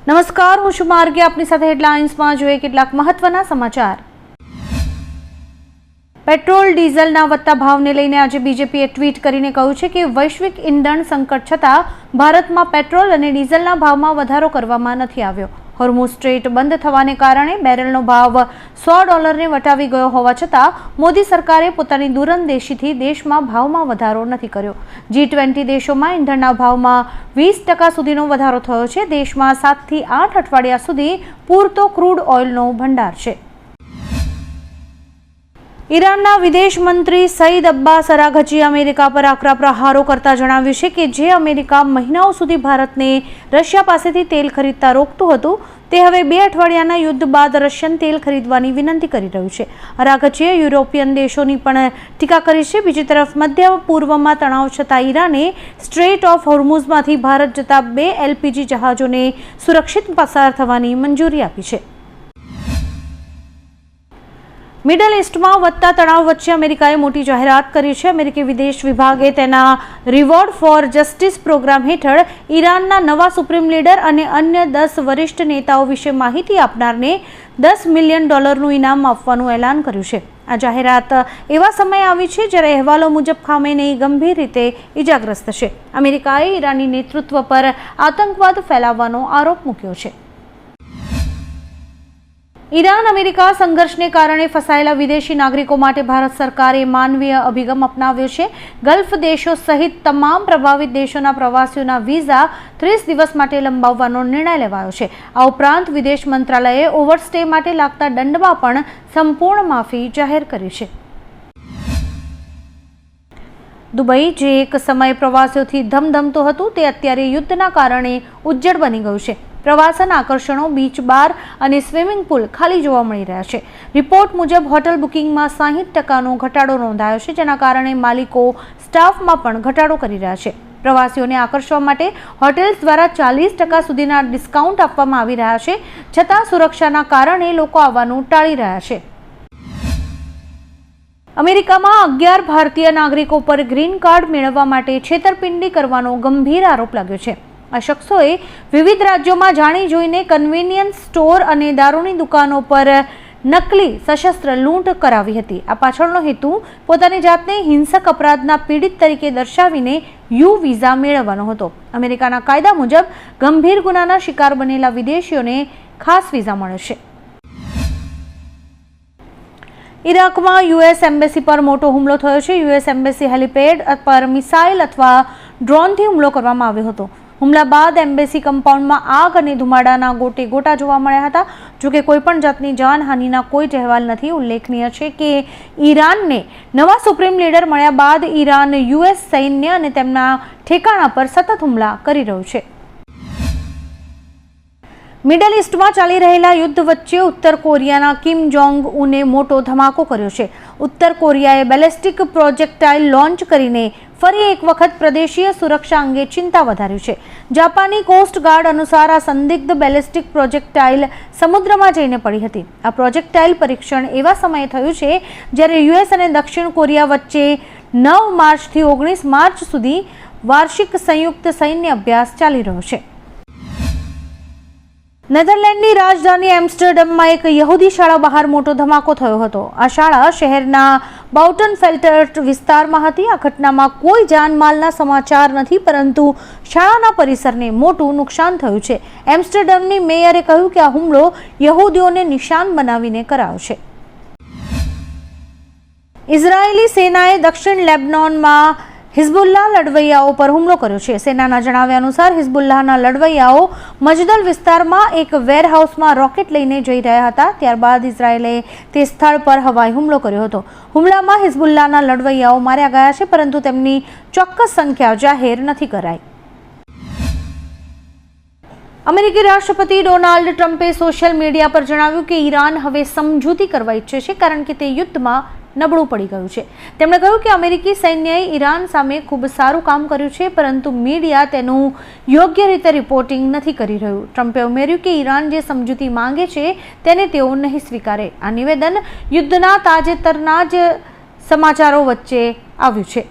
નમસ્કાર, હું છું માર્ગી. આપની સાથે હેડલાઇન્સમાં જોઈએ કેટલાક મહત્વના સમાચાર. પેટ્રોલ ડીઝલના વધતા ભાવને લઈને આજે બીજેપીએ ટ્વીટ કરીને કહ્યું છે કે વૈશ્વિક ઇંધણ સંકટ છતાં ભારતમાં પેટ્રોલ અને ડીઝલના ભાવમાં વધારો કરવામાં નથી આવ્યો. હોર્મુઝ સ્ટ્રેટ બંધ થવાને કારણે બેરલનો ભાવ $100ને વટાવી ગયો હોવા છતાં મોદી સરકારે પોતાની દૂરંદેશીથી દેશમાં ભાવમાં વધારો નથી કર્યો. G20 દેશોમાં ઇંધણના ભાવમાં 20% સુધીનો વધારો થયો છે. દેશમાં 7 થી 8 અઠવાડિયા સુધી પૂરતો ક્રૂડ ઓઇલનો ભંડાર છે. ઈરાનના વિદેશ મંત્રી સઈદ અબ્બાસ અરાઘચીએ અમેરિકા પર આકરા પ્રહારો કરતા જણાવ્યું છે કે જે અમેરિકા મહિનાઓ સુધી ભારતને રશિયા પાસેથી તેલ ખરીદતા રોકતું હતું તે હવે 2 અઠવાડિયાના યુદ્ધ બાદ રશિયન તેલ ખરીદવાની વિનંતી કરી રહ્યું છે. અરાઘચીએ યુરોપિયન દેશોની પણ ટીકા કરી છે. બીજી તરફ મધ્ય પૂર્વમાં તણાવ છતાં ઈરાને સ્ટ્રેટ ઓફ હોર્મુઝમાંથી ભારત જતા 2 LPG જહાજોને સુરક્ષિત પસાર થવાની મંજૂરી આપી છે. મિડલ ઇસ્ટમાં વધતા તણાવ વચ્ચે અમેરિકાએ મોટી જાહેરાત કરી છે. અમેરિકી વિદેશ વિભાગે તેના રિવોર્ડ ફોર જસ્ટિસ પ્રોગ્રામ હેઠળ ઈરાનના નવા સુપ્રીમ લીડર અને અન્ય 10 વરિષ્ઠ નેતાઓ વિશે માહિતી આપનારને $10 મિલિયન ઇનામ આપવાનું એલાન કર્યું છે. આ જાહેરાત એવા સમયે આવી છે જ્યારે અહેવાલો મુજબ ખામેનેઈ ગંભીર રીતે ઇજાગ્રસ્ત છે. અમેરિકાએ ઈરાની નેતૃત્વ પર આતંકવાદ ફેલાવવાનો આરોપ મૂક્યો છે. ઈરાન અમેરિકા સંઘર્ષને કારણે ફસાયેલા વિદેશી નાગરિકો માટે ભારત સરકારે માનવીય અભિગમ અપનાવ્યો છે. ગલ્ફ દેશો સહિત તમામ પ્રભાવિત દેશોના પ્રવાસીઓના વિઝા 30 દિવસ માટે લંબાવવાનો નિર્ણય લેવાયો છે. આ ઉપરાંત વિદેશ મંત્રાલયે ઓવરસ્ટે માટે લાગતા દંડમાં પણ સંપૂર્ણ માફી જાહેર કરી છે. દુબઈ, જે એક સમયે પ્રવાસીઓથી ધમધમતું હતું, તે અત્યારે યુદ્ધના કારણે ઉજ્જડ બની ગયું છે. પ્રવાસન આકર્ષણો, બીચ બાર અને સ્વિમિંગ પુલ ખાલી જોવા મળી રહ્યા છે. રિપોર્ટ મુજબ હોટલ બુકિંગમાં 60% ઘટાડો નોંધાયો છે, જેના કારણે માલિકો સ્ટાફમાં પણ ઘટાડો કરી રહ્યા છે. પ્રવાસીઓને આકર્ષવા માટે હોટેલ્સ દ્વારા 40% સુધીના ડિસ્કાઉન્ટ આપવામાં આવી રહ્યા છે. છતાં સુરક્ષાના કારણે લોકો આવવાનું ટાળી રહ્યા છે. અમેરિકામાં 11 ભારતીય નાગરિકો પર ગ્રીન કાર્ડ મેળવવા માટે છેતરપિંડી કરવાનો ગંભીર આરોપ લાગ્યો છે. આ શખ્સોએ વિવિધ રાજ્યોમાં જાણી જોઈને કન્વીનિયન્સ સ્ટોર અને દારૂની દુકાનો પર નકલી સશસ્ત્ર લૂંટ કરાવી હતી. આ પાછળનો હેતુ પોતાની જાતને હિંસક અપરાધના પીડિત તરીકે દર્શાવીને યુ વિઝા મેળવવાનો હતો. અમેરિકાના કાયદા મુજબ ગંભીર ગુનાના શિકાર બનેલા વિદેશીઓને ખાસ વિઝા મળે છે. ઇરાકમાં US એમ્બેસી પર મોટો હુમલો થયો છે. US એમ્બેસી હેલિપેડ પર મિસાઇલ અથવા ડ્રોનથી હુમલો કરવામાં આવ્યો હતો. હુમલા બાદ એમ્બેસી કમ્પાઉન્ડમાં આગ અને ધુમાડાના ગોટે ગોટા જોવા મળ્યા હતા. જોકે કોઈપણ જાતની જાનહાનિના કોઈ અહેવાલ નથી. ઉલ્લેખનીય છે કે ઈરાનને નવા સુપ્રીમ લીડર મળ્યા બાદ ઈરાન US સૈન્ય અને તેમના ઠેકાણા પર સતત હુમલા કરી રહ્યું છે. મિડલ ઇસ્ટમાં ચાલી રહેલા યુદ્ધ વચ્ચે ઉત્તર કોરિયાના કિમ જોંગ ઉને મોટો ધમાકો કર્યો છે. ઉત્તર કોરિયાએ બેલેસ્ટિક પ્રોજેક્ટાઇલ લોન્ચ કરીને ફરી એક વખત પ્રદેશીય સુરક્ષા અંગે ચિંતા વધારી છે. જાપાની કોસ્ટ ગાર્ડ અનુસાર આ સંદિગ્ધ બેલેસ્ટિક પ્રોજેક્ટાઇલ સમુદ્રમાં જઈને પડી હતી. આ પ્રોજેક્ટાઇલ પરીક્ષણ એવા સમયે થયું છે જ્યારે US અને દક્ષિણ કોરિયા વચ્ચે 9 માર્ચથી 19 માર્ચ સુધી વાર્ષિક સંયુક્ત સૈન્ય અભ્યાસ ચાલી રહ્યો છે. નેધરલેન્ડની રાજધાની એમ્સ્ટરડમમાં એક યહૂદી શાળા બહાર મોટો ધમાકો થયો હતો. આ શાળા શહેરના બાઉટનફેલ્ટર્ટ વિસ્તારમાં હતી. આ ઘટનામાં કોઈ જાનમાલના સમાચાર નથી, પરંતુ શાળાના પરિસરને મોટું નુકસાન થયું છે. એમ્સ્ટરડમની મેયરે કહ્યું કે આ હુમલો યહૂદીઓને નિશાન બનાવીને કરાયો છે. ઇઝરાયેલી સેનાએ દક્ષિણ લેબનોનમાં હિઝબુલ્લાહ લડવૈયાઓ પર હુમલો કર્યો છે. સેનાના જણાવ્યા અનુસાર હિઝબુલ્લાહના લડવૈયાઓ મજદલ વિસ્તારમાં એક વેરહાઉસમાં રોકેટ લઈને જઈ રહ્યા હતા. ત્યારબાદ ઇઝરાયેલે તે સ્થળ પર હવાઈ હુમલો કર્યો હતો. હુમલામાં હિઝબુલ્લાહના લડવૈયાઓ માર્યા ગયા છે, પરંતુ તેમની ચોક્કસ સંખ્યા જાહેર નથી કરાઈ. અમેરિકી રાષ્ટ્રપતિ ડોનાલ્ડ ટ્રમ્પે સોશિયલ મીડિયા પર જણાવ્યું કે ઈરાન હવે સમજૂતી કરવા ઈચ્છે છે, કારણ કે તે યુદ્ધમાં નબળું પડી ગયું છે. તેમણે કહ્યું કે અમેરિકી સૈન્યએ ઈરાન સામે ખૂબ સારું કામ કર્યું છે, પરંતુ મીડિયા તેનું યોગ્ય રીતે રિપોર્ટિંગ નથી કરી રહ્યું. ટ્રમ્પે ઉમેર્યું કે ઈરાન જે સમજૂતી માંગે છે તેને તેઓ નહીં સ્વીકારે. આ નિવેદન યુદ્ધના તાજેતરના જ સમાચારો વચ્ચે આવ્યું છે.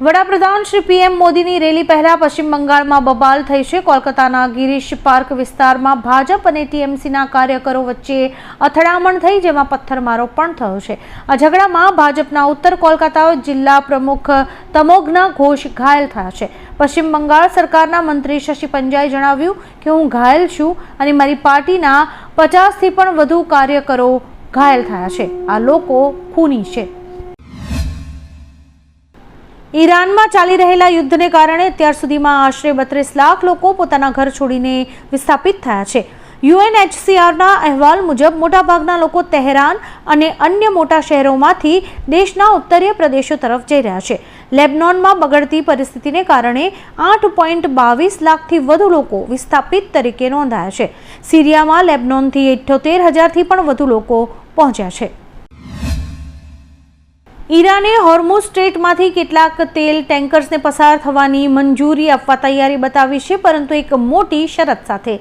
વડાપ્રધાન શ્રી પીએમ મોદીની રેલી પહેલા પશ્ચિમ બંગાળમાં બબાલ થઈ છે. કોલકાતાના ગિરીશ પાર્ક વિસ્તારમાં ભાજપ અને ટીએમસીના કાર્યકરો વચ્ચે અથડામણ થઈ, જેમાં પથ્થરમારો પણ થયો છે. આ ઝઘડામાં ભાજપના ઉત્તર કોલકાતા જિલ્લા પ્રમુખ તમોઘના ઘોષ ઘાયલ થયા છે. પશ્ચિમ બંગાળ સરકારના મંત્રી શશી પંજાએ જણાવ્યું કે હું ઘાયલ છું અને મારી પાર્ટીના 50થી પણ વધુ કાર્યકરો ઘાયલ થયા છે. આ લોકો ખૂની છે. ઈરાનમાં ચાલી રહેલા યુદ્ધને કારણે અત્યાર સુધીમાં આશરે 32 લાખ લોકો પોતાના ઘર છોડીને વિસ્થાપિત થયા છે. યુએનએચસીઆરના અહેવાલ મુજબ મોટાભાગના લોકો તહેરાન અને અન્ય મોટા શહેરોમાંથી દેશના ઉત્તરીય પ્રદેશો તરફ જઈ રહ્યા છે. લેબનોનમાં બગડતી પરિસ્થિતિને કારણે 8.22 લાખથી વધુ લોકો વિસ્થાપિત તરીકે નોંધાયા છે. સિરિયામાં લેબનોનથી 78,000થી પણ વધુ લોકો પહોંચ્યા છે. ઈરાને હોર્મુઝ સ્ટ્રેટમાંથી કેટલાક તેલ ટેન્કર્સને પસાર થવાની મંજૂરી આપવા તૈયારી બતાવી છે, પરંતુ એક મોટી શરત સાથે.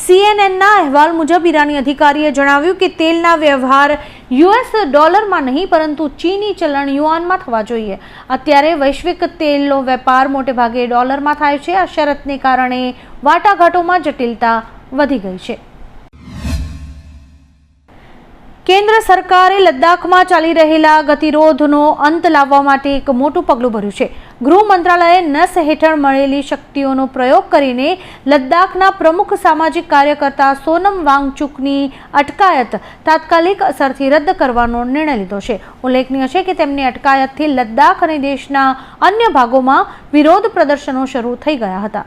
સીએનએનના અહેવાલ મુજબ ઈરાની અધિકારીએ જણાવ્યું કે તેલના વ્યવહાર યુએસ ડોલરમાં નહીં પરંતુ ચીની ચલણ યુઆનમાં થવા જોઈએ. અત્યારે વૈશ્વિક તેલનો વેપાર મોટેભાગે ડોલરમાં થાય છે. આ શરતને કારણે વાટાઘાટોમાં જટિલતા વધી ગઈ છે. કેન્દ્ર સરકારે લદ્દાખમાં ચાલી રહેલા ગતિરોધનો અંત લાવવા માટે એક મોટું પગલું ભર્યું છે. ગૃહ મંત્રાલયે નસ હેઠળ મળેલી શક્તિઓનો પ્રયોગ કરીને લદ્દાખના પ્રમુખ સામાજિક કાર્યકર્તા સોનમ વાંગચુકની અટકાયત તાત્કાલિક અસરથી રદ કરવાનો નિર્ણય લીધો છે. ઉલ્લેખનીય છે કે તેમની અટકાયતથી લદ્દાખ અને દેશના અન્ય ભાગોમાં વિરોધ પ્રદર્શનો શરૂ થઈ ગયા હતા.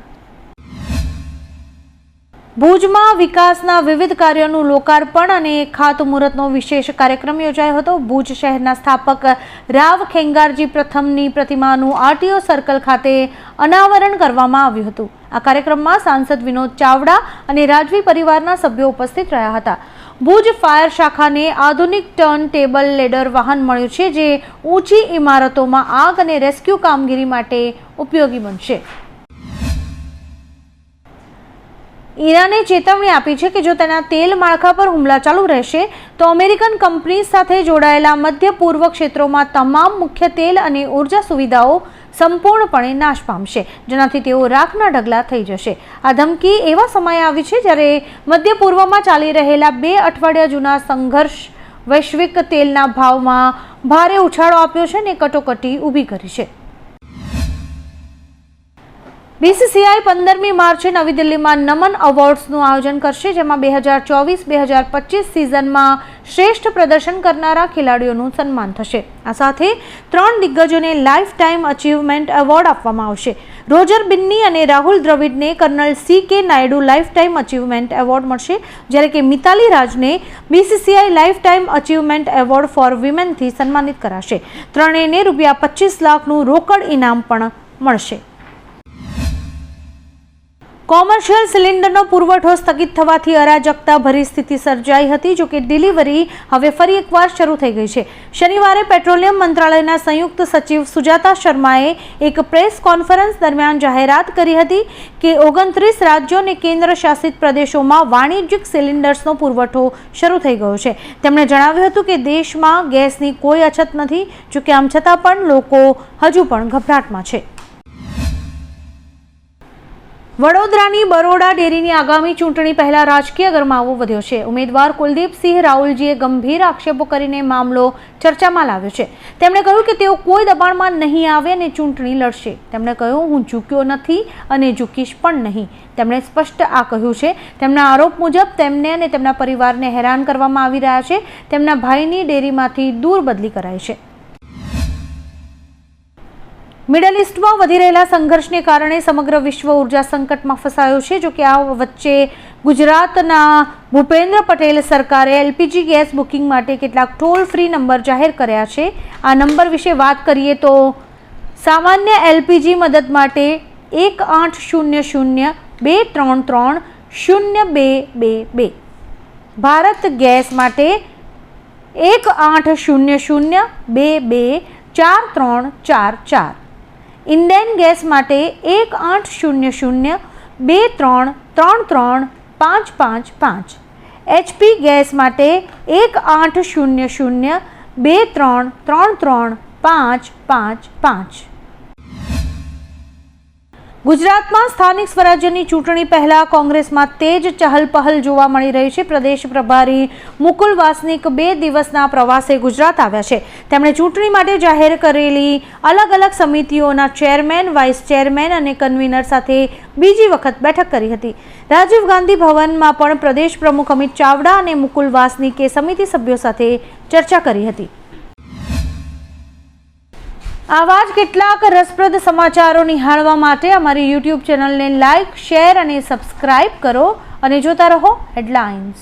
ભુજમાં વિકાસના વિવિધ કાર્યોનું લોકાર્પણ અને ખાતમુહૂર્તનો વિશેષ કાર્યક્રમ યોજાયો હતો. ભુજ શહેરના સ્થાપક રાવ ખેંગારજી પ્રથમની પ્રતિમાનું આરટીઓ સર્કલ ખાતે અનાવરણ કરવામાં આવ્યું હતું. આ કાર્યક્રમમાં સાંસદ વિનોદ ચાવડા અને રાજવી પરિવારના સભ્યો ઉપસ્થિત રહ્યા હતા. ભુજ ફાયર શાખાને આધુનિક ટર્ન ટેબલ લેડર વાહન મળ્યું છે, જે ઊંચી ઇમારતોમાં આગ અને રેસ્ક્યુ કામગીરી માટે ઉપયોગી બનશે. ઈરાને ચેતવણી આપી છે કે જો તેના તેલ માળખા પર હુમલા ચાલુ રહેશે તો અમેરિકન કંપની સાથે જોડાયેલા મધ્ય પૂર્વ ક્ષેત્રોમાં તમામ મુખ્ય તેલ અને ઉર્જા સુવિધાઓ સંપૂર્ણપણે નાશ પામશે, જેનાથી તેઓ રાખના ઢગલા થઈ જશે. આ ધમકી એવા સમયે આવી છે જ્યારે મધ્ય પૂર્વમાં ચાલી રહેલા 2 અઠવાડિયા જૂના સંઘર્ષ વૈશ્વિક તેલના ભાવમાં ભારે ઉછાળો આપ્યો છે અને કટોકટી ઊભી કરી છે. બીસીસીઆઈ 15મી માર્ચે નવી દિલ્હીમાં નમન એવોર્ડ્સનું આયોજન કરશે, જેમાં 2024-2025 સિઝનમાં શ્રેષ્ઠ પ્રદર્શન કરનારા ખેલાડીઓનું સન્માન થશે. આ સાથે 3 દિગ્ગજોને લાઇફ ટાઈમ અચીવમેન્ટ એવોર્ડ આપવામાં આવશે. રોજર બિન્ની અને રાહુલ દ્રવિડને colonel CK Naidu lifetime achievement award મળશે, જ્યારે કે મિતાલી રાજને BCCI lifetime achievement award for વિમેનથી સન્માનિત કરાશે. ત્રણેયને ₹25 લાખનું રોકડ ઇનામ પણ મળશે. કોમર્શિયલ સિલિન્ડરનો પુરવઠો સ્થગિત થવાથી અરાજકતા ભરી સ્થિતિ સર્જાઈ હતી. જોકે ડિલિવરી હવે ફરી એકવાર શરૂ થઈ ગઈ છે. શનિવારે પેટ્રોલિયમ મંત્રાલયના સંયુક્ત સચિવ સુજાતા શર્માએ એક પ્રેસ કોન્ફરન્સ દરમિયાન જાહેરાત કરી હતી કે 29 રાજ્યો અને કેન્દ્ર શાસિત પ્રદેશોમાં વાણિજ્યિક સિલિન્ડર્સનો પુરવઠો શરૂ થઈ ગયો છે. તેમણે જણાવ્યું હતું કે દેશમાં ગેસની કોઈ અછત નથી. જોકે આમ છતાં પણ લોકો હજુ પણ ગભરાટમાં છે. વડોદરાની બરોડા ડેરીની આગામી ચૂંટણી પહેલા રાજકીય ગરમાવો વધ્યો છે. ઉમેદવાર કુલદીપસિંહ રાહુલજીએ ગંભીર આક્ષેપો કરીને મામલો ચર્ચામાં લાવ્યો છે. તેમણે કહ્યું કે તેઓ કોઈ દબાણમાં નહીં આવે અને ચૂંટણી લડશે. તેમણે કહ્યું, હું ઝૂક્યો નથી અને ઝૂકીશ પણ નહીં. તેમણે સ્પષ્ટ આ કહ્યું છે. તેમના આરોપ મુજબ તેમને અને તેમના પરિવારને હેરાન કરવામાં આવી રહ્યા છે. તેમના ભાઈની ડેરીમાંથી દૂર બદલી કરાઈ છે. મિડલ ઇસ્ટમાં વધી રહેલા સંઘર્ષને કારણે સમગ્ર વિશ્વ ઉર્જા સંકટમાં ફસાયો છે. જોકે આ વચ્ચે ગુજરાતના ભૂપેન્દ્ર પટેલ સરકારે એલપીજી ગેસ બુકિંગ માટે કેટલાક ટોલ ફ્રી નંબર જાહેર કર્યા છે. આ નંબર વિશે વાત કરીએ તો સામાન્ય એલપીજી મદદ માટે 1800-233-0222, ભારત ગેસ માટે 1800-224344, ઇન્ડિયન ગેસ માટે 1800-2333-555, એચપી ગેસ માટે 1800-2333-555. ગુજરાતમાં સ્થાનિક સ્વરાજ્યની ચૂંટણી પહેલા કોંગ્રેસમાં તેજ ચહલપહલ જોવા મળી રહી છે. પ્રદેશ પ્રભારી મુકુલ વાસનિક 2 દિવસના પ્રવાસે ગુજરાત આવ્યા છે. તેમણે ચૂંટણી માટે જાહેર કરેલી અલગ અલગ સમિતિઓના ચેરમેન, વાઇસ ચેરમેન અને કન્વીનર સાથે બીજી વખત બેઠક કરી હતી. રાજીવ ગાંધી ભવનમાં પણ પ્રદેશ પ્રમુખ અમિત ચાવડા અને મુકુલ વાસનિકે સમિતિ સભ્યો સાથે ચર્ચા કરી હતી. આવા જ કેટલાક રસપ્રદ સમાચારો નિહાળવા માટે અમારી YouTube ચેનલને લાઇક, શેર અને સબસ્ક્રાઇબ કરો અને જોતા રહો હેડલાઇન્સ.